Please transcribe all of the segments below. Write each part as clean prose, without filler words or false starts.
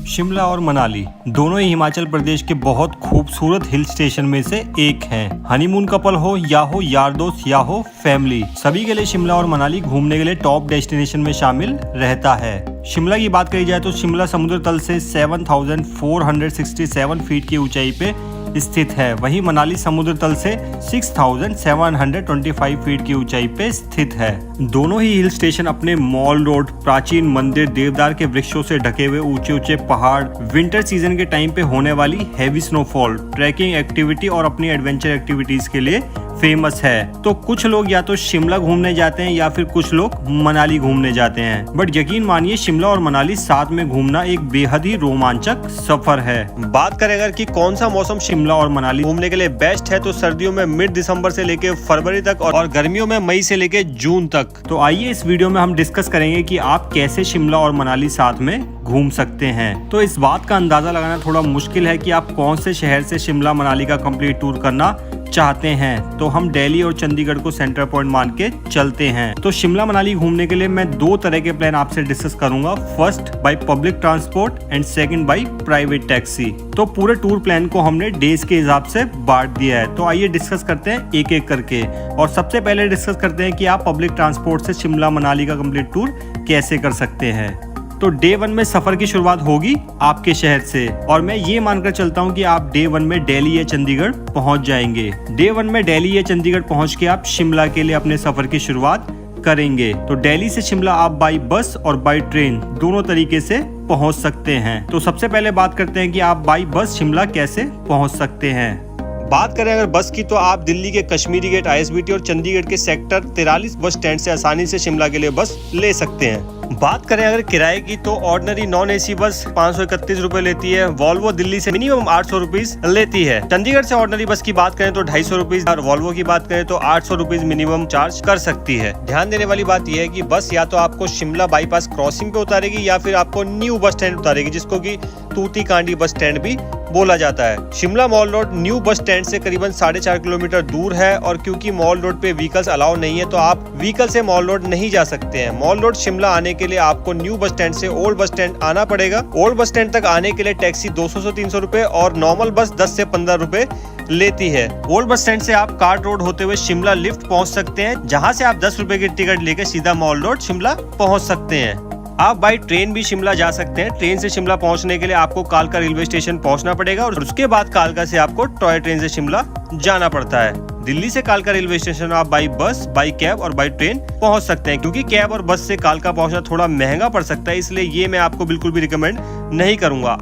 शिमला और मनाली दोनों ही हिमाचल प्रदेश के बहुत खूबसूरत हिल स्टेशन में से एक हैं। हनीमून कपल हो यार दोस्त या हो फैमिली, सभी के लिए शिमला और मनाली घूमने के लिए टॉप डेस्टिनेशन में शामिल रहता है। शिमला की बात करी जाए तो शिमला समुद्र तल से 7,467 फीट की ऊंचाई पे स्थित है। वहीं मनाली समुद्र तल से 6,725 फीट की ऊंचाई पे स्थित है। दोनों ही हिल स्टेशन अपने मॉल रोड, प्राचीन मंदिर, देवदार के वृक्षों से ढके हुए ऊंचे ऊंचे पहाड़, विंटर सीजन के टाइम पे होने वाली हैवी स्नोफॉल, ट्रैकिंग एक्टिविटी और अपनी एडवेंचर एक्टिविटीज के लिए फेमस है। तो कुछ लोग या तो शिमला घूमने जाते हैं या फिर कुछ लोग मनाली घूमने जाते हैं, बट यकीन मानिए शिमला और मनाली साथ में घूमना एक बेहद ही रोमांचक सफर है। बात करें अगर कि कौन सा मौसम शिमला और मनाली घूमने के लिए बेस्ट है, तो सर्दियों में मिड दिसंबर से लेके फरवरी तक और गर्मियों में मई से लेके जून तक। तो आइए इस वीडियो में हम डिस्कस करेंगे कि आप कैसे शिमला और मनाली साथ में घूम सकते हैं। तो इस बात का अंदाजा लगाना थोड़ा मुश्किल है कि आप कौन से शहर से शिमला मनाली का कंप्लीट टूर करना चाहते हैं, तो हम दिल्ली और चंडीगढ़ को सेंटर पॉइंट मान के चलते हैं। तो शिमला मनाली घूमने के लिए मैं दो तरह के प्लान आपसे डिस्कस करूंगा, first by public transport and second by private taxi. तो पूरे टूर प्लान को हमने डेज के हिसाब से बांट दिया है। तो आइए डिस्कस करते हैं एक एक करके, और सबसे पहले डिस्कस करते हैं कि आप पब्लिक ट्रांसपोर्ट से शिमला मनाली का कंप्लीट टूर कैसे कर सकते हैं। तो डे 1 में सफर की शुरुआत होगी आपके शहर से, और मैं ये मानकर चलता हूँ कि आप डे 1 में दिल्ली या चंडीगढ़ पहुँच जाएंगे। डे 1 में दिल्ली या चंडीगढ़ पहुँच के आप शिमला के लिए अपने सफर की शुरुआत करेंगे। तो दिल्ली से शिमला आप बाई बस और बाई ट्रेन दोनों तरीके से पहुँच सकते हैं। तो सबसे पहले बात करते हैं कि आप बाई बस शिमला कैसे पहुँच सकते हैं। बात करें अगर बस की, तो आप दिल्ली के कश्मीरी गेट ISBT और चंडीगढ़ के सेक्टर 43 बस स्टैंड से आसानी से शिमला के लिए बस ले सकते हैं। बात करें अगर किराए की, तो ऑर्डिनरी नॉन AC बस 531 रुपए लेती है। वॉल्वो दिल्ली से मिनिमम 800 रुपीज लेती है। चंडीगढ़ से ऑर्डिनरी बस की बात करें तो 250 रुपीज, और वॉल्वो की बात करें तो 800 रुपीज मिनिमम चार्ज कर सकती है। ध्यान देने वाली बात यह है कि बस या तो आपको शिमला बाईपास क्रॉसिंग पे उतारेगी या फिर आपको न्यू बस स्टैंड उतारेगी, जिसको की तूती कांडी बस स्टैंड भी बोला जाता है। Shimla mall road new bus stand से करीबन 4.5 किलोमीटर दूर है, और क्योंकि मॉल रोड पे व्हीकल्स अलाउ नहीं है, तो आप व्हीकल से मॉल रोड नहीं जा सकते हैं। मॉल रोड शिमला आने के लिए आपको न्यू बस स्टैंड से ओल्ड बस स्टैंड आना पड़ेगा। ओल्ड बस स्टैंड तक आने के लिए टैक्सी 200 से 300 रुपए और नॉर्मल बस 10 से 15 रुपए लेती है। ओल्ड बस स्टैंड से आप कार्ड रोड होते हुए शिमला लिफ्ट पहुंच सकते हैं, जहां से आप 10 रुपए की टिकट लेकर सीधा मॉल रोड शिमला पहुंच सकते हैं। आप बाई ट्रेन भी शिमला जा सकते हैं। ट्रेन से शिमला पहुंचने के लिए आपको कालका रेलवे स्टेशन पहुंचना पड़ेगा, और उसके बाद कालका से आपको टॉय ट्रेन से शिमला जाना पड़ता है। दिल्ली से कालका रेलवे स्टेशन आप बाई बस, बाई कैब और बाई ट्रेन पहुंच सकते हैं। क्योंकि कैब और बस से कालका पहुंचना थोड़ा महंगा पड़ सकता है, इसलिए ये मैं आपको बिल्कुल भी रिकमेंड नहीं करूंगा।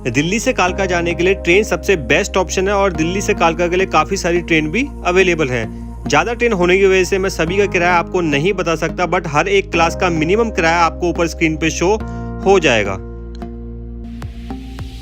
दिल्ली से कालका जाने के लिए ट्रेन सबसे बेस्ट ऑप्शन है, और दिल्ली से कालका के लिए काफी सारी ट्रेन भी अवेलेबल है। ज्यादा ट्रेन होने की वजह से मैं सभी का किराया आपको नहीं बता सकता, बट हर एक क्लास का मिनिमम किराया आपको ऊपर स्क्रीन पे शो हो जाएगा।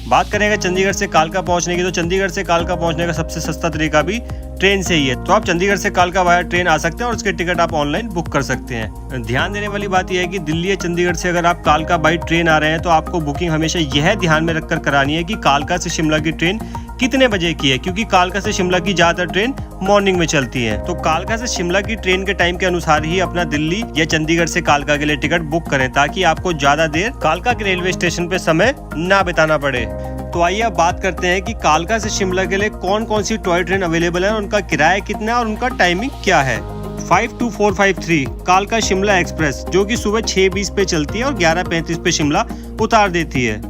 बात करेंगे चंडीगढ़ से कालका पहुंचने की, तो चंडीगढ़ से कालका पहुंचने का सबसे सस्ता तरीका भी ट्रेन से ही है। तो आप चंडीगढ़ से कालका वाया ट्रेन आ सकते हैं, और उसके टिकट आप ऑनलाइन बुक कर सकते हैं। ध्यान देने वाली बात यह है कि दिल्ली या चंडीगढ़ से अगर आप कालका बाई ट्रेन आ रहे हैं, तो आपको बुकिंग हमेशा यह ध्यान में रखकर करानी है कि कालका से शिमला की ट्रेन कितने बजे की है, क्योंकि कालका से शिमला की ज्यादातर ट्रेन मॉर्निंग में चलती है। तो कालका से शिमला की ट्रेन के टाइम के अनुसार ही अपना दिल्ली या चंडीगढ़ से कालका के लिए टिकट बुक करें, ताकि आपको ज्यादा देर कालका के रेलवे स्टेशन पे समय ना बिताना पड़े। तो आइए अब बात करते हैं कि कालका से शिमला के लिए कौन कौन सी टॉय ट्रेन अवेलेबल है, उनका किराया कितना है और उनका टाइमिंग क्या है। 52453 कालका शिमला एक्सप्रेस, जो कि सुबह 6:20 पे चलती है और 11:35 पे शिमला उतार देती है।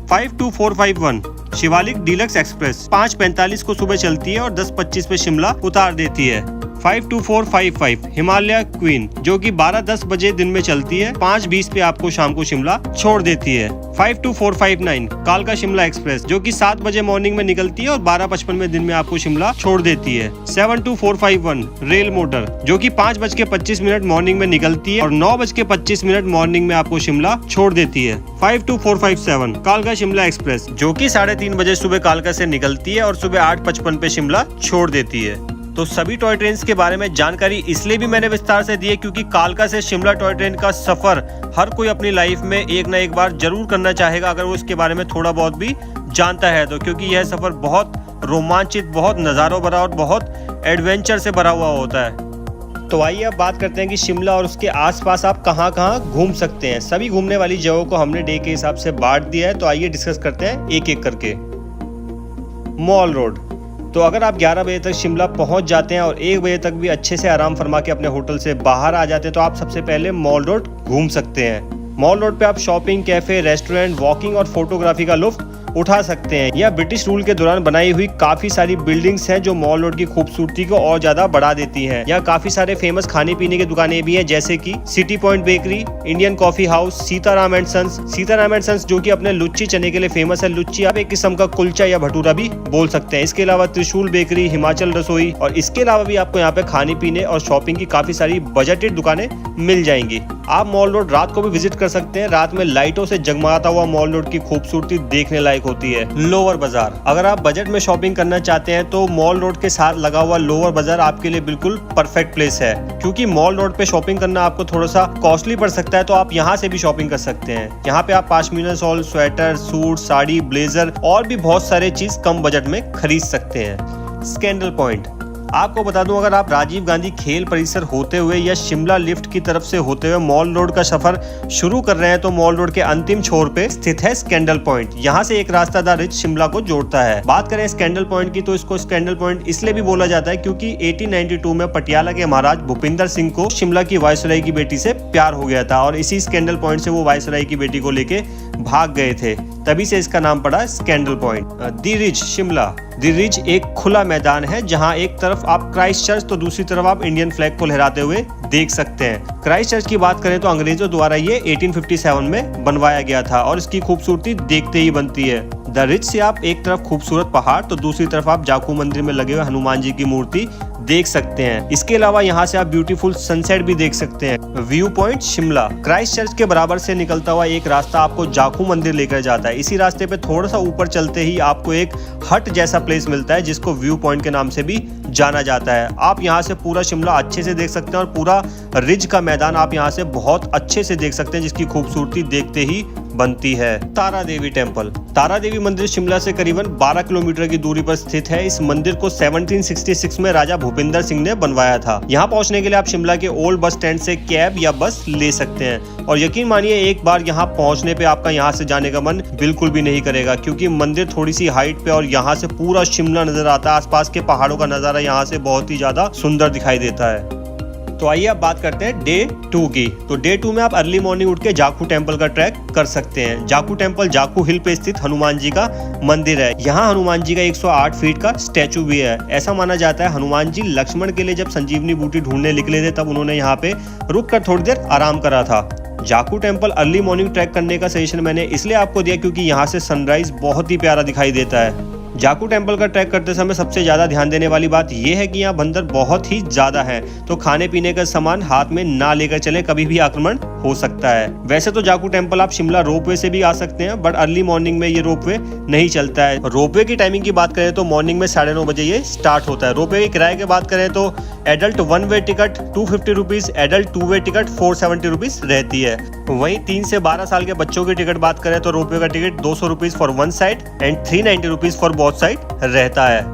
52451 शिवालिक डीलक्स एक्सप्रेस 5:45 को सुबह चलती है और 10:25 पे शिमला उतार देती है। 52455 हिमालय क्वीन, जो कि 12:10 बजे दिन में चलती है, 5:20 पे आपको शाम को शिमला छोड़ देती है। 52459 कालका शिमला एक्सप्रेस, जो कि 7 बजे मॉर्निंग में निकलती है और 12:55 में दिन में आपको शिमला छोड़ देती है। 72451 रेल मोटर, जो कि 5:25 मॉर्निंग में निकलती है और 9:25 मॉर्निंग में आपको शिमला छोड़ देती है। 52457 कालका शिमला एक्सप्रेस, जो कि 3:30 बजे सुबह कालका से निकलती है और सुबह 8:55 पे शिमला छोड़ देती है। तो सभी टॉय ट्रेन के बारे में जानकारी इसलिए भी मैंने विस्तार से दी है, क्योंकि कालका से शिमला टॉय ट्रेन का सफर हर कोई अपनी लाइफ में एक ना एक बार जरूर करना चाहेगा, अगर वो इसके बारे में थोड़ा बहुत भी जानता है तो। क्योंकि यह सफर बहुत रोमांचित, बहुत नज़ारों भरा और बहुत एडवेंचर से भरा हुआ होता है। तो आइए अब बात करते हैं कि शिमला और उसके आसपास आप कहां कहां घूम सकते हैं। सभी घूमने वाली जगहों को हमने डे के हिसाब से बांट दिया है, तो आइए डिस्कस करते हैं एक एक करके। मॉल रोड, तो अगर आप 11 बजे तक शिमला पहुंच जाते हैं और 1 बजे तक भी अच्छे से आराम फरमा के अपने होटल से बाहर आ जाते हैं तो आप सबसे पहले मॉल रोड घूम सकते हैं। मॉल रोड पे आप शॉपिंग, कैफे, रेस्टोरेंट, वॉकिंग और फोटोग्राफी का लुत्फ उठा सकते हैं। यह ब्रिटिश रूल के दौरान बनाई हुई काफी सारी बिल्डिंग्स हैं जो मॉल रोड की खूबसूरती को और ज्यादा बढ़ा देती हैं। यहाँ काफी सारे फेमस खाने पीने की दुकानें भी हैं, जैसे कि City Point Bakery, Indian Coffee House, Sitaram and sons जो कि अपने लुच्ची चने के लिए फेमस है। लुच्ची आप एक किस्म का कुलचा या भटूरा भी बोल सकते हैं। इसके अलावा त्रिशूल बेकरी, हिमाचल रसोई और इसके अलावा भी आपको यहाँ पे खाने पीने और शॉपिंग की काफी सारी बजटेड दुकानें मिल जाएंगी। आप मॉल रोड रात को भी विजिट कर सकते हैं। रात में लाइटों से जगमगाता हुआ मॉल रोड की खूबसूरती देखने लायक होती है। लोअर बाजार, अगर आप बजट में शॉपिंग करना चाहते हैं तो मॉल रोड के साथ लगा हुआ लोअर बाजार आपके लिए बिल्कुल परफेक्ट प्लेस है, क्योंकि मॉल रोड पे शॉपिंग करना आपको थोड़ा सा कॉस्टली पड़ सकता है, तो आप यहाँ से भी शॉपिंग कर सकते हैं। यहाँ पे आप pashmina shawl, sweater, suit, sari, blazer और भी बहुत सारे चीज कम बजट में खरीद सकते हैं। स्कैंडल पॉइंट, आपको बता दूं, अगर आप राजीव गांधी खेल परिसर होते हुए या शिमला लिफ्ट की तरफ से होते हुए मॉल रोड का सफर शुरू कर रहे हैं तो मॉल रोड के अंतिम छोर पे स्थित है स्कैंडल पॉइंट। यहाँ से एक रास्ता द रिच शिमला को जोड़ता है। बात करें स्कैंडल पॉइंट की, तो इसको स्कैंडल पॉइंट इसलिए भी बोला जाता है क्योंकि 1892 में पटियाला के महाराज भूपिंदर सिंह को शिमला की वायसराय की बेटी से प्यार हो गया था और इसी स्कैंडल पॉइंट से वो वायसराय की बेटी को लेके भाग गए थे, तभी से इसका नाम पड़ा स्कैंडल पॉइंट। दी रिज शिमला, दी रिज एक खुला मैदान है जहां एक तरफ आप क्राइस्ट चर्च तो दूसरी तरफ आप इंडियन फ्लैग को लहराते हुए देख सकते हैं। क्राइस्ट चर्च की बात करें तो अंग्रेजों द्वारा ये 1857 में बनवाया गया था और इसकी खूबसूरती देखते ही बनती है। द रिज से आप एक तरफ खूबसूरत पहाड़ तो दूसरी तरफ आप जाकू मंदिर में लगे हुए हनुमान जी की मूर्ति देख सकते हैं। इसके अलावा यहाँ से आप ब्यूटीफुल सनसेट भी देख सकते हैं। View point Shimla, Christ church के बराबर से निकलता हुआ एक रास्ता आपको जाकू मंदिर लेकर जाता है। इसी रास्ते पे थोड़ा सा ऊपर चलते ही आपको एक हट जैसा प्लेस मिलता है जिसको व्यू पॉइंट के नाम से भी जाना जाता है। आप यहाँ से पूरा शिमला अच्छे से देख सकते हैं और पूरा रिज का मैदान आप यहाँ से बहुत अच्छे से देख सकते हैं, जिसकी खूबसूरती देखते ही बनती है। तारा देवी टेम्पल, तारा देवी मंदिर शिमला से करीबन 12 किलोमीटर की दूरी पर स्थित है। इस मंदिर को 1766 में राजा भूपिंदर सिंह ने बनवाया था। यहाँ पहुँचने के लिए आप शिमला के ओल्ड बस स्टैंड से कैब या बस ले सकते हैं और यकीन मानिए एक बार यहाँ पहुँचने पे आपका यहाँ से जाने का मन बिल्कुल भी नहीं करेगा, क्योंकि मंदिर थोड़ी सी हाइट पे और यहाँ से पूरा शिमला नजर आता है। आसपास के पहाड़ों का नजारा यहाँ से बहुत ही ज्यादा सुंदर दिखाई देता है। तो आइए अब बात करते हैं डे 2 की। तो डे 2 में आप अर्ली मॉर्निंग उठ के जाकू टेम्पल का ट्रैक कर सकते हैं। जाकू टेम्पल जाकू हिल पे स्थित हनुमान जी का मंदिर है। यहाँ हनुमान जी का 108 फीट का स्टैचू भी है। ऐसा माना जाता है हनुमान जी लक्ष्मण के लिए जब संजीवनी बूटी ढूंढने निकले थे तब उन्होंने यहाँ पे रुक कर थोड़ी देर आराम करा था। Jakhu temple early morning trek करने का सजेशन मैंने इसलिए आपको दिया क्योंकि यहाँ से सनराइज बहुत ही प्यारा दिखाई देता है। जाकू टेम्पल का ट्रैक करते समय सबसे ज्यादा ध्यान देने वाली बात यह है कि यहाँ बंदर बहुत ही ज्यादा है, तो खाने पीने का सामान हाथ में ना लेकर चलें, कभी भी आक्रमण हो सकता है। वैसे तो जाकू टेम्पल आप शिमला रोपवे से भी आ सकते हैं, बट अर्ली मॉर्निंग में ये रोपवे नहीं चलता है। रोपवे की टाइमिंग की बात करें तो मॉर्निंग में 9:30 बजे ये स्टार्ट होता है। रोपवे के किराए की बात करें तो एडल्ट 1 वे टिकट 250 रुपीज, एडल्ट 2 वे टिकट 470 रुपीज रहती है। वहीं 3 से 12 साल के बच्चों की टिकट बात करें तो रोपवे का ticket 200 rupees for one side and 390 rupees for both side रहता है।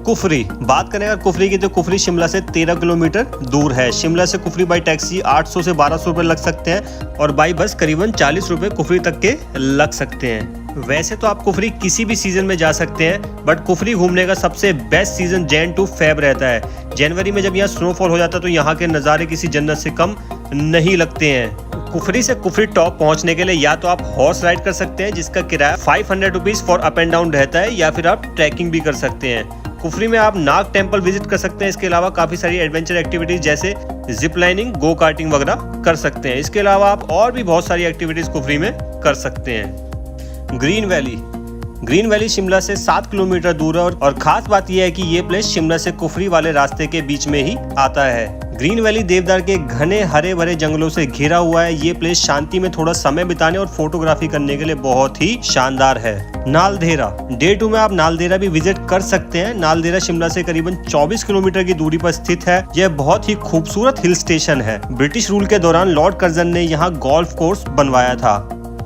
कुफरी, बात करें अगर कुफरी की तो कुफरी शिमला से 13 किलोमीटर दूर है। शिमला से कुफरी बाई टैक्सी 800 से 1200 रुपए लग सकते हैं और बाई बस करीबन 40 रुपए कुफरी तक के लग सकते हैं। वैसे तो आप कुफरी किसी भी सीजन में जा सकते हैं, बट कुफरी घूमने का सबसे best season Jan to Feb रहता है। जनवरी में जब यहाँ स्नोफॉल हो जाता है तो यहाँ के नज़ारे किसी जन्नत से कम नहीं लगते हैं। कुफरी से कुफरी टॉप पहुंचने के लिए या तो आप हॉर्स राइड कर सकते हैं जिसका किराया 500 rupees for up and down रहता है, या फिर आप ट्रैकिंग भी कर सकते हैं। कुफरी में आप नाग टेम्पल विजिट कर सकते हैं। इसके अलावा काफी सारी एडवेंचर एक्टिविटीज जैसे जिप लाइनिंग, गो कार्टिंग वगैरह कर सकते हैं। इसके अलावा आप और भी बहुत सारी एक्टिविटीज कुफरी में कर सकते हैं। Green valley, green valley Shimla से 7 किलोमीटर दूर है और खास बात यह है कि ये प्लेस शिमला से कुफरी वाले रास्ते के बीच में ही आता है। ग्रीन वैली देवदार के घने हरे भरे जंगलों से घिरा हुआ है। ये प्लेस शांति में थोड़ा समय बिताने और फोटोग्राफी करने के लिए बहुत ही शानदार है। नालदेहरा, डे 2 में आप नालदेहरा भी विजिट कर सकते हैं। नालदेहरा शिमला से करीबन 24 किलोमीटर की दूरी पर स्थित है। यह बहुत ही खूबसूरत हिल स्टेशन है। ब्रिटिश रूल के दौरान लॉर्ड कर्जन ने यहाँ गोल्फ कोर्स बनवाया था।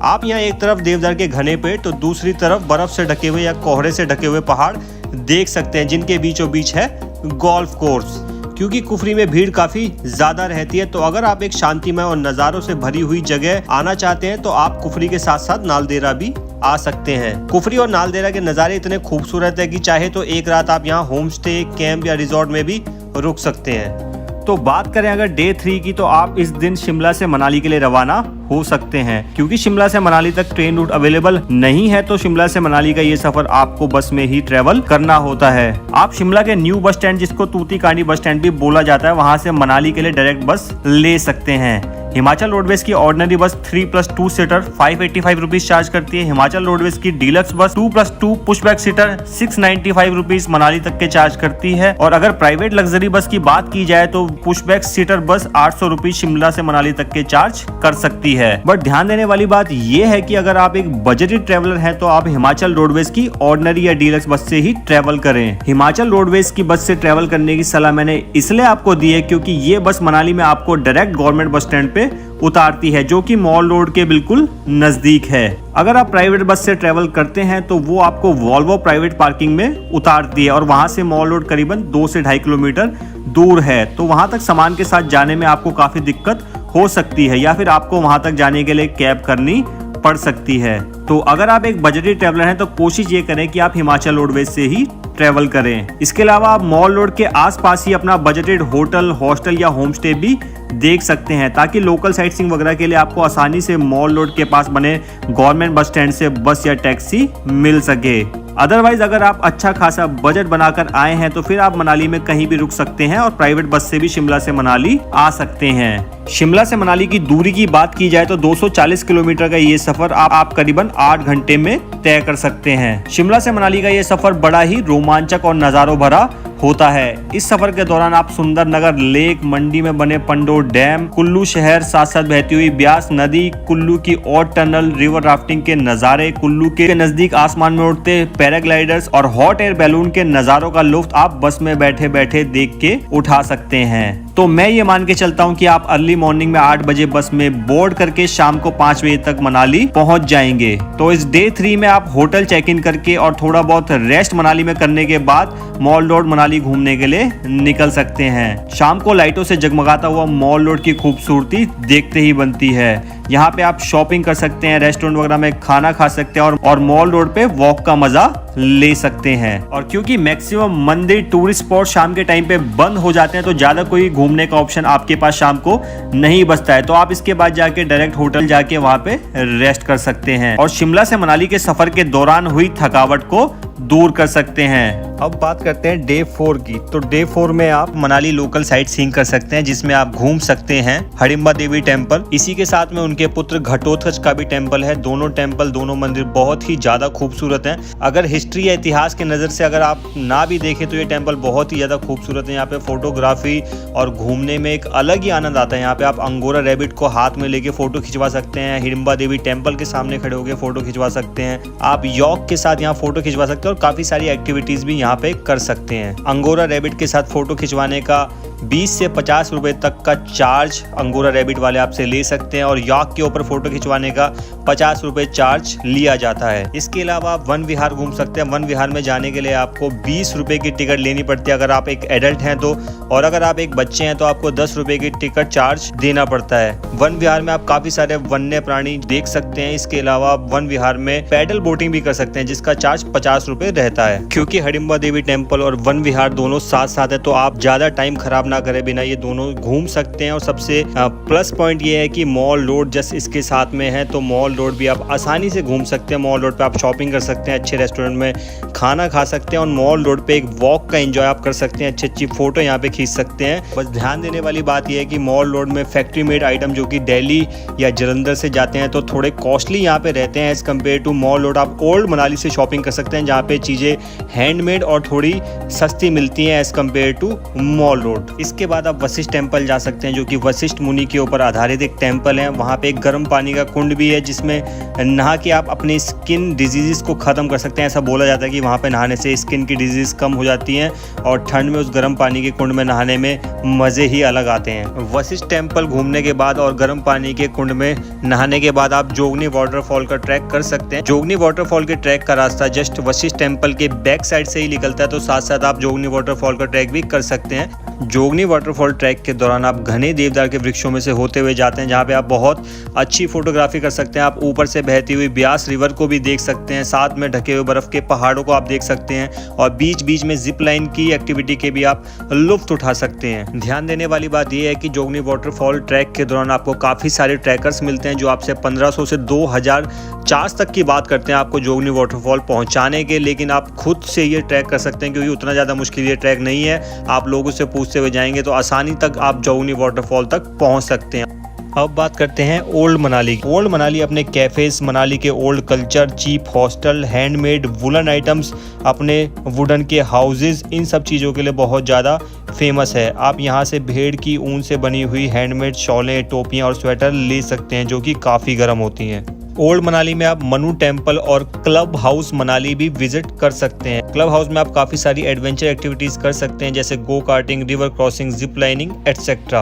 आप यहाँ एक तरफ देवदार के घने पेड़ तो दूसरी तरफ बर्फ से ढके हुए या कोहरे से ढके हुए पहाड़ देख सकते हैं, जिनके बीचों बीच है गोल्फ कोर्स। क्योंकि कुफरी में भीड़ काफी ज्यादा रहती है। तो अगर आप एक शांतिमय और नजारों से भरी हुई जगह आना चाहते हैं तो आप कुफरी के साथ साथ नालदेहरा भी आ सकते हैं। कुफरी और नालदेहरा के नज़ारे इतने खूबसूरत है कि चाहे तो एक रात आप यहाँ होम स्टे, कैंप या रिजॉर्ट में भी रुक सकते हैं। तो बात करें अगर डे 3 की, तो आप इस दिन शिमला से मनाली के लिए रवाना हो सकते हैं। क्योंकि शिमला से मनाली तक ट्रेन रूट अवेलेबल नहीं है तो शिमला से मनाली का ये सफर आपको बस में ही ट्रेवल करना होता है। आप शिमला के न्यू बस स्टैंड, जिसको तूती कांडी बस स्टैंड भी बोला जाता है, वहां से मनाली के लिए डायरेक्ट बस ले सकते हैं। हिमाचल रोडवेज की ऑर्डिनरी बस 3+2 सीटर 585 रुपीज चार्ज करती है। हिमाचल रोडवेज की डीलक्स बस 2+2 पुशबैक सीटर 695 रुपीज मनाली तक के चार्ज करती है। और अगर प्राइवेट लग्जरी बस की बात की जाए तो pushback seater bus 800 rupees Shimla से मनाली तक के चार्ज कर सकती है। बट ध्यान देने वाली बात यह है कि अगर आप एक बजटेड ट्रेवलर हैं तो आप हिमाचल रोडवेज की ऑर्डिनरी या डीलक्स बस से ही ट्रेवल करें। हिमाचल रोडवेज की बस से ट्रेवल करने की सलाह मैंने इसलिए आपको दी है क्योंकि ये बस मनाली में आपको डायरेक्ट गवर्नमेंट बस स्टैंड पे उतारती है, जो कि मॉल रोड के बिल्कुल नजदीक है। अगर आप प्राइवेट बस से ट्रेवल करते हैं तो वो आपको वॉल्वो प्राइवेट पार्किंग में उतारती है और वहां से मॉल रोड करीबन 2 से 2.5 किलोमीटर दूर है। तो वहां तक सामान के साथ जाने में आपको काफी दिक्कत हो सकती है या फिर आपको वहां तक जाने के लिए कैब करनी पड़ सकती है। तो अगर आप एक बजटेड ट्रेवलर हैं तो कोशिश ये करें कि आप हिमाचल रोडवेज से ही ट्रेवल करें। इसके अलावा आप मॉल रोड के आसपास ही अपना बजटेड होटल, हॉस्टल या होम स्टे भी देख सकते हैं ताकि लोकल साइट सीइंग वगैरह के लिए आपको आसानी से मॉल रोड के पास बने गवर्नमेंट बस स्टैंड से बस या टैक्सी मिल सके। अदरवाइज अगर आप अच्छा खासा बजट बनाकर आए हैं तो फिर आप मनाली में कहीं भी रुक सकते हैं और प्राइवेट बस से भी शिमला से मनाली आ सकते हैं। शिमला से मनाली की दूरी की बात की जाए तो 240 किलोमीटर का ये सफर आप करीबन 8 घंटे में तय कर सकते हैं। शिमला से मनाली का ये सफर बड़ा ही रोमांचक और नजारों भरा होता है। इस सफर के दौरान आप सुंदरनगर लेक, मंडी में बने पंडो डैम, कुल्लू शहर, साथ साथ बहती हुई ब्यास नदी, कुल्लू की और टनल, रिवर राफ्टिंग के नजारे, कुल्लू के नजदीक आसमान में उड़ते पैराग्लाइडर्स और हॉट एयर बैलून के नजारों का लुत्फ आप बस में बैठे बैठे देख के उठा सकते हैं। तो मैं ये मान के चलता हूँ कि आप अर्ली मॉर्निंग में 8 बजे बस में बोर्ड करके शाम को 5 बजे तक मनाली पहुंच जाएंगे। तो इस डे 3 में आप होटल चेक इन करके और थोड़ा बहुत रेस्ट मनाली में करने के बाद मॉल रोड मनाली घूमने के लिए निकल सकते हैं। शाम को लाइटों से जगमगाता हुआ मॉल रोड की खूबसूरती देखते ही बनती है। यहाँ पे आप शॉपिंग कर सकते हैं, रेस्टोरेंट वगैरह में खाना खा सकते हैं और मॉल रोड पे वॉक का मजा ले सकते हैं। और क्योंकि मैक्सिमम मंदिर, टूरिस्ट स्पॉट शाम के टाइम पे बंद हो जाते हैं तो ज्यादा कोई घूमने का ऑप्शन आपके पास शाम को नहीं बचता है। तो आप इसके बाद जाके डायरेक्ट होटल जाके वहां पे रेस्ट कर सकते हैं और शिमला से मनाली के सफर के दौरान हुई थकावट को दूर कर सकते हैं। अब बात करते हैं डे 4 की। तो डे 4 में आप मनाली लोकल साइट सीइंग कर सकते हैं, जिसमें आप घूम सकते हैं हडिम्बा देवी टेम्पल, इसी के साथ में उनके पुत्र घटोत्कच का भी टेम्पल है। दोनों टेम्पल, दोनों मंदिर बहुत ही ज्यादा खूबसूरत हैं। अगर हिस्ट्री या इतिहास के नजर से अगर आप ना भी देखें तो ये टेम्पल बहुत ही ज्यादा खूबसूरत है। यहाँ पे फोटोग्राफी और घूमने में एक अलग ही आनंद आता है। यहाँ पे आप अंगोरा रैबिट को हाथ में लेके फोटो खिंचवा सकते हैं, हिडिम्बा देवी टेम्पल के सामने खड़े होकर फोटो खिंचवा सकते हैं, आप यॉक के साथ यहाँ फोटो खिंचवा सकते हैं और काफी सारी एक्टिविटीज भी यहाँ पे कर सकते हैं। अंगोरा रैबिट के साथ फोटो खिंचवाने का 20 से 50 रुपए तक का चार्ज अंगोरा रैबिट वाले आपसे ले सकते हैं और यॉक के ऊपर फोटो खिंचवाने का 50 रुपए चार्ज लिया जाता है। इसके अलावा आप वन विहार घूम सकते हैं। वन विहार में जाने के लिए आपको 20 रुपए की टिकट लेनी पड़ती है अगर आप एक एडल्ट हैं तो, और अगर आप एक बच्चे हैं तो आपको 10 रुपए की टिकट चार्ज देना पड़ता है। वन विहार में आप काफी सारे वन्य प्राणी देख सकते हैं। इसके अलावा आप वन विहार में पैडल बोटिंग भी कर सकते हैं जिसका चार्ज 50 रुपए रहता है। क्योंकि हडिम्बा देवी टेम्पल और वन विहार दोनों साथ साथ है तो आप ज्यादा टाइम खराब ना करे बिना ये दोनों घूम सकते हैं। और सबसे प्लस पॉइंट ये है कि मॉल रोड जस्ट इसके साथ में है तो मॉल रोड भी आप आसानी से घूम सकते हैं। मॉल रोड पे आप शॉपिंग कर सकते हैं, अच्छे रेस्टोरेंट में खाना खा सकते हैं और मॉल रोड पे एक वॉक का एंजॉय आप कर सकते हैं, अच्छी अच्छी फोटो यहाँ पे खींच सकते हैं। बस ध्यान देने वाली बात यह है कि मॉल रोड में फैक्ट्री मेड आइटम जो कि दिल्ली या जलंधर से जाते हैं तो थोड़े कॉस्टली यहाँ पे रहते हैं as compare to Mall Road. आप ओल्ड मनाली से शॉपिंग कर सकते हैं जहाँ पे चीजें हैंडमेड और थोड़ी सस्ती मिलती हैं as compare to Mall Road. इसके बाद आप वशिष्ठ टेम्पल जा सकते हैं जो कि वशिष्ठ मुनि के ऊपर आधारित एक टेम्पल है। वहाँ पे एक गर्म पानी का कुंड भी है जिसमें नहा के आप अपनी स्किन डिजीजेस को खत्म कर सकते हैं। ऐसा बोला जाता है कि वहाँ पे नहाने से स्किन की डिजीज कम हो जाती हैं और ठंड में उस गर्म पानी के कुंड में नहाने में मजे ही अलग आते हैं। वशिष्ठ टेम्पल घूमने के बाद और गर्म पानी के कुंड में नहाने के बाद आप जोगनी वाटरफॉल का ट्रैक कर सकते हैं। जोगनी वाटरफॉल के ट्रैक का रास्ता जस्ट वशिष्ठ टेम्पल के बैक साइड से ही निकलता है तो साथ साथ आप जोगनी वाटरफॉल का ट्रैक भी कर सकते हैं। जोगनी वाटरफॉल ट्रैक के दौरान आप घने देवदार के वृक्षों में से होते हुए जाते हैं, जहाँ पे आप बहुत अच्छी फोटोग्राफी कर सकते हैं। आप ऊपर से बहती हुई ब्यास रिवर को भी देख सकते हैं, साथ में ढके हुए बर्फ के पहाड़ों को आप देख सकते हैं और बीच बीच में जिप लाइन की एक्टिविटी के भी आप लुत्फ उठा सकते हैं। ध्यान देने वाली बात यह है कि जोगनी वाटरफॉल ट्रैक के दौरान आपको काफ़ी सारे ट्रैकर्स मिलते हैं जो आपसे 1500 से 2000 चार्ज तक की बात करते हैं आपको जोगनी वाटरफॉल पहुंचाने के, लेकिन आप खुद से ये ट्रैक कर सकते हैं क्योंकि उतना ज़्यादा मुश्किल ये ट्रैक नहीं है। आप लोगों से पूछते हुए जाएंगे तो आसानी तक आप जोगनी वाटरफॉल तक पहुंच सकते हैं। अब बात करते हैं ओल्ड मनाली। ओल्ड मनाली अपने कैफेज, मनाली के old culture, cheap hostel, handmade woollen items, अपने वुडन के हाउसेज, इन सब चीज़ों के लिए बहुत ज़्यादा फेमस है। आप यहाँ से भेड़ की ऊन से बनी हुई हैंडमेड शॉलें, टोपियाँ और स्वेटर ले सकते हैं जो कि काफ़ी गर्म होती हैं। ओल्ड मनाली में आप मनु टेम्पल और क्लब हाउस मनाली भी विजिट कर सकते हैं। क्लब हाउस में आप काफ़ी सारी एडवेंचर एक्टिविटीज़ कर सकते हैं जैसे go karting, river crossing, zip lining etcetera.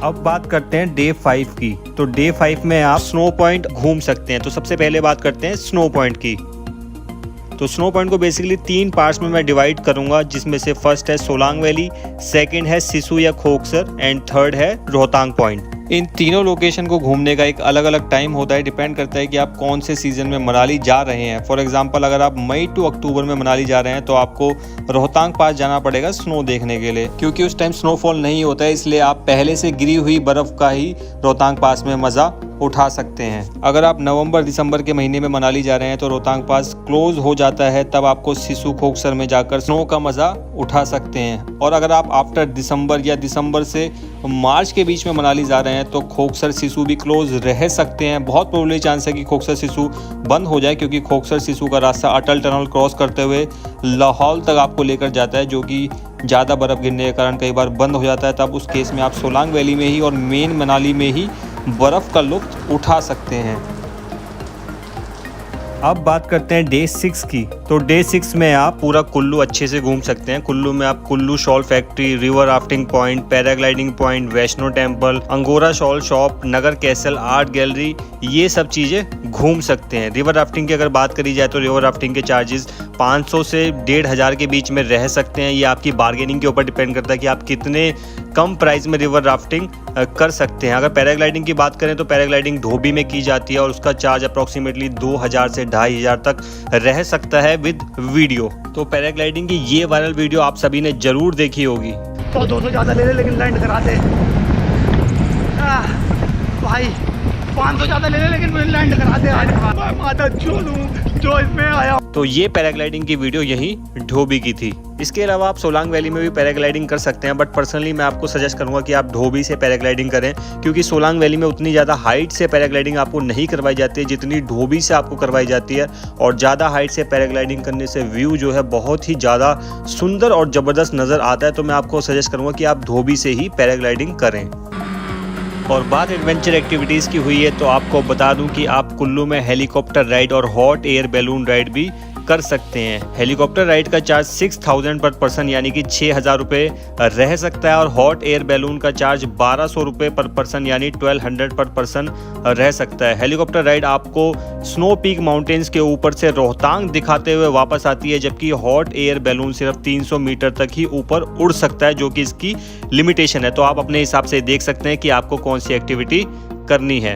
अब बात करते हैं डे 5 की। तो डे 5 में आप स्नो पॉइंट घूम सकते हैं। तो सबसे पहले बात करते हैं स्नो पॉइंट की। तो स्नो पॉइंट को बेसिकली 3 पार्ट्स में मैं डिवाइड करूंगा, जिसमें से फर्स्ट है सोलांग वैली, सेकंड है सिसु या खोकसर एंड थर्ड है रोहतांग पॉइंट। इन तीनों लोकेशन को घूमने का एक अलग अलग टाइम होता है, डिपेंड करता है कि आप कौन से सीजन में मनाली जा रहे हैं। फॉर एग्जांपल अगर आप मई टू अक्टूबर में मनाली जा रहे हैं तो आपको रोहतांग पास जाना पड़ेगा स्नो देखने के लिए, क्योंकि उस टाइम स्नोफॉल नहीं होता है, इसलिए आप पहले से गिरी हुई बर्फ का ही रोहतांग पास में मजा उठा सकते हैं। अगर आप नवंबर दिसंबर के महीने में मनाली जा रहे हैं तो रोहतांग पास क्लोज हो जाता है, तब आपको सिसु खोकसर में जाकर स्नो का मजा उठा सकते हैं। और अगर आप आफ्टर दिसंबर या दिसंबर से मार्च के बीच में मनाली जा रहे हैं तो खोकसर सिसु भी क्लोज रह सकते हैं। बहुत प्रोबेबली चांस है कि खोकसर सिसु बंद हो जाए, क्योंकि खोकसर सिसु का रास्ता अटल टनल क्रॉस करते हुए लाहौल तक आपको लेकर जाता है, जो कि ज़्यादा बर्फ़ गिरने के कारण कई बार बंद हो जाता है। तब उस केस में आप सोलांग वैली में ही और मेन मनाली में ही बर्फ़ का लुत्फ उठा सकते हैं। अब बात करते हैं डे 6 की। तो डे 6 में आप पूरा कुल्लू अच्छे से घूम सकते हैं। कुल्लू में आप Kullu shawl factory, river rafting point, paragliding point, Vaishno temple, angora shawl shop, Naggar castle, art gallery, ये सब चीज़ें घूम सकते हैं। रिवर राफ्टिंग की अगर बात करी जाए तो रिवर राफ्टिंग के चार्जेस 500 से 1500 के बीच में रह सकते हैं। ये आपकी बार्गेनिंग के ऊपर डिपेंड करता है कि आप कितने कम प्राइस में रिवर राफ्टिंग कर सकते हैं। अगर पैराग्लाइडिंग की बात करें तो पैराग्लाइडिंग धोबी में की जाती है और उसका चार्ज अप्रॉक्सीमेटली 2000 से 2500 तक रह सकता है विद वीडियो। तो पैराग्लाइडिंग की ये वायरल वीडियो आप सभी ने जरूर देखी होगी। तो 200 ज़्यादा ले ले लेकिन लैंड करा दे भाई, 500 ज़्यादा ले ले लेकिन मुझे लैंड करा दे। आज माता जो इसमें आया। तो ये पैराग्लाइडिंग की वीडियो यही धोबी की थी। इसके अलावा आप सोलांग वैली में भी पैराग्लाइडिंग कर सकते हैं, बट पर्सनली मैं आपको सजेस्ट करूंगा कि आप धोबी से पैराग्लाइडिंग करें, क्योंकि सोलांग वैली में उतनी ज़्यादा हाइट से पैराग्लाइडिंग आपको नहीं करवाई जाती है जितनी धोबी से आपको करवाई जाती है। और ज़्यादा हाइट से पैराग्लाइडिंग करने से व्यू जो है बहुत ही ज़्यादा सुंदर और ज़बरदस्त नज़र आता है। तो मैं आपको सजेस्ट करूँगा कि आप धोबी से ही पैराग्लाइडिंग करें। और बात एडवेंचर एक्टिविटीज़ की हुई है तो आपको बता दूं कि आप कुल्लू में हेलीकॉप्टर राइड और हॉट एयर बैलून राइड भी कर सकते हैं। हेलीकॉप्टर राइड का चार्ज 6000 पर पर्सन यानी कि 6000 रुपये रह सकता है और हॉट एयर बैलून का चार्ज 1200 रुपये पर पर्सन यानी 1200 पर पर्सन रह सकता है। हेलीकॉप्टर राइड आपको स्नो पीक माउंटेन्स के ऊपर से रोहतांग दिखाते हुए वापस आती है, जबकि हॉट एयर बैलून सिर्फ 300 मीटर तक ही ऊपर उड़ सकता है, जो कि इसकी लिमिटेशन है। तो आप अपने हिसाब से देख सकते हैं कि आपको कौन सी एक्टिविटी करनी है।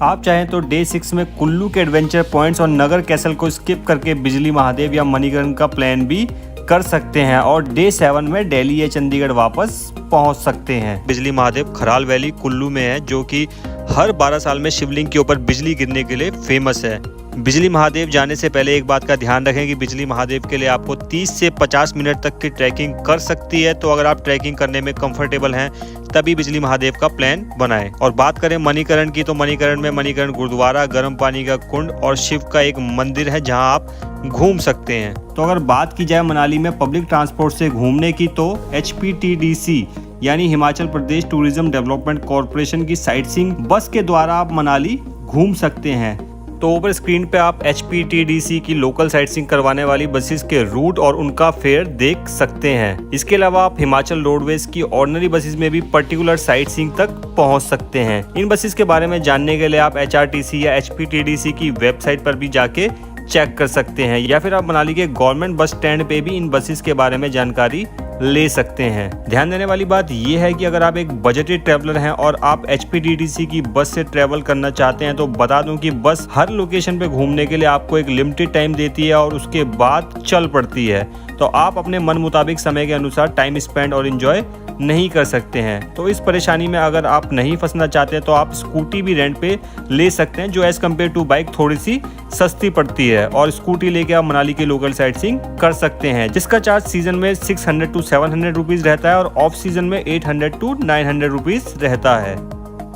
आप चाहें तो डे 6 में कुल्लू के एडवेंचर पॉइंट्स और नगर कैसल को स्किप करके बिजली महादेव या मणिकरण का प्लान भी कर सकते हैं और डे 7 में दिल्ली या चंडीगढ़ वापस पहुंच सकते हैं। बिजली महादेव खराल वैली कुल्लू में है, जो कि हर 12 साल में शिवलिंग के ऊपर बिजली गिरने के लिए फेमस है। बिजली महादेव जाने से पहले एक बात का ध्यान रखें कि बिजली महादेव के लिए आपको 30 से 50 मिनट तक की ट्रैकिंग कर सकती है। तो अगर आप ट्रैकिंग करने में कंफर्टेबल हैं तभी बिजली महादेव का प्लान बनाएं। और बात करें मणिकरण की, तो मणिकरण में मणिकरण गुरुद्वारा, गर्म पानी का कुंड और शिव का एक मंदिर है जहां आप घूम सकते हैं। तो अगर बात की जाए मनाली में पब्लिक ट्रांसपोर्ट से घूमने की, तो HPTDC यानी Himachal Pradesh tourism development corporation की साइटसीइंग बस के द्वारा आप मनाली घूम सकते हैं। तो ऊपर स्क्रीन पे आप HPTDC की लोकल साइट सीइंग करवाने वाली बसेस के रूट और उनका फेयर देख सकते हैं। इसके अलावा आप हिमाचल रोडवेज की ऑर्डिनरी बसेस में भी पर्टिकुलर साइट सीइंग तक पहुंच सकते हैं। इन बसेस के बारे में जानने के लिए आप HRTC या HPTDC की वेबसाइट पर भी जाके चेक कर सकते हैं, या फिर आप मनाली के गवर्नमेंट बस स्टैंड पे भी इन बसेस के बारे में जानकारी ले सकते हैं। ध्यान देने वाली बात यह है कि अगर आप एक बजटेड ट्रैवलर हैं और आप HPTDC की बस से ट्रैवल करना चाहते हैं तो बता दूं कि बस हर लोकेशन पे घूमने के लिए आपको एक लिमिटेड टाइम देती है और उसके बाद चल पड़ती है, तो आप अपने मन मुताबिक समय के अनुसार टाइम स्पेंड और एंजॉय नहीं कर सकते हैं। तो इस परेशानी में अगर आप नहीं फंसना चाहते तो आप स्कूटी भी रेंट पे ले सकते हैं, जो एज कम्पेयर टू बाइक थोड़ी सी सस्ती पड़ती है, और स्कूटी लेके आप मनाली की लोकल साइट सीइंग कर सकते हैं, जिसका चार्ज सीजन में 600 to 700 रुपीज रहता है और ऑफ सीजन में 800 to 900 रुपीज रहता है।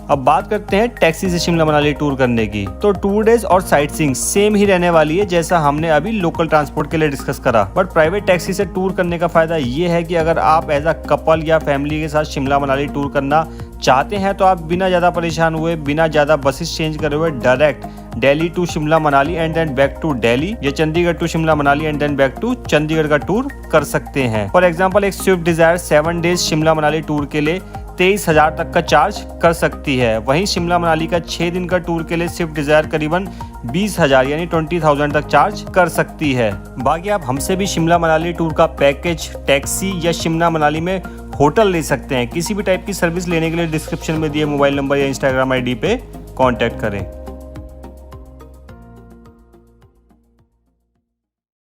अब बात करते हैं टैक्सी से शिमला मनाली टूर करने की। तो टूर डेज और साइट सीइंग सेम ही रहने वाली है जैसा हमने अभी लोकल ट्रांसपोर्ट के लिए डिस्कस करा, बट प्राइवेट टैक्सी से टूर करने का फायदा ये है कि अगर आप एज अ कपल या फैमिली के साथ शिमला मनाली टूर करना चाहते हैं तो आप बिना ज़्यादा परेशान हुए, बिना ज़्यादा बसेस चेंज करे हुए direct Delhi to Shimla Manali and then back to Delhi या Chandigarh to Shimla Manali and then back to Chandigarh का टूर कर सकते हैं। फॉर एग्जांपल एक Swift Dzire 7 days Shimla Manali tour के लिए 23,000 तक का चार्ज कर सकती है। वहीं शिमला मनाली का 6 दिन का टूर के लिए स्विफ्ट डिजायर करीबन 20,000 यानी 20,000 तक चार्ज कर सकती है। बाकी आप हमसे भी शिमला मनाली टूर का पैकेज, टैक्सी या शिमला मनाली में होटल ले सकते हैं। किसी भी टाइप की सर्विस लेने के लिए डिस्क्रिप्शन में दिए मोबाइल नंबर या इंस्टाग्राम ID पे कांटेक्ट करें।